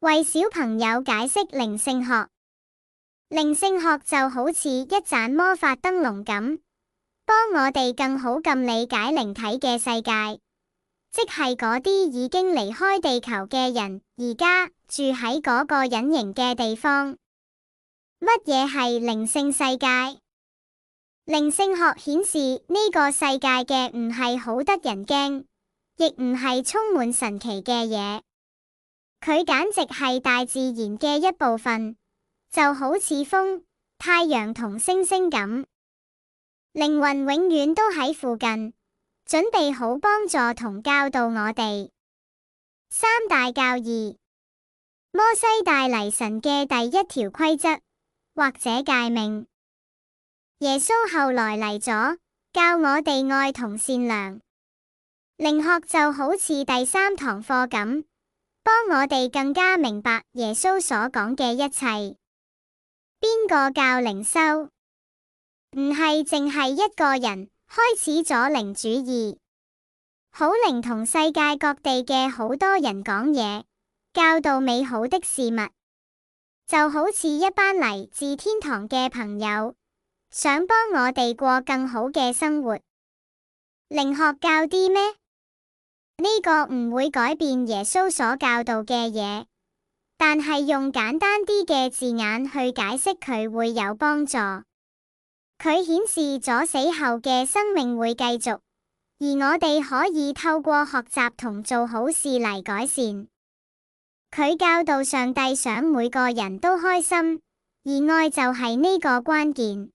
為小朋友解釋靈性學。靈性學就好似一盞魔法燈籠咁，幫我哋更好咁理解靈體嘅世界，即係嗰啲已經離開地球嘅人，而家住喺嗰個隱形嘅地方。乜嘢係靈性世界？靈性學顯示呢個世界嘅唔係好得人驚，亦唔係充滿神奇嘅嘢。佢簡直係大自然嘅一部分，就好似風、太陽同星星咁。靈魂永遠都喺附近，準備好幫助同教導我哋。三大教義，摩西帶嚟神嘅第一條規則，或者誡命。耶穌後來嚟咗，教我哋愛同善良。靈學就好似第三堂課咁，幫我哋更加明白耶穌所講嘅一切。邊個教靈修？唔係淨係一個人開始咗靈主義，好靈同世界各地嘅好多人講嘢，教導美好的事物，就好似一班嚟自天堂嘅朋友，想幫我哋過更好嘅生活。靈學教啲咩？呢個唔會改變耶穌所教導嘅嘢，但係用簡單啲嘅字眼去解釋佢會有幫助。佢顯示咗死後嘅生命會繼續，而我哋可以透過學習同做好事嚟改善。佢教導上帝想每個人都開心，而愛就係呢個關鍵。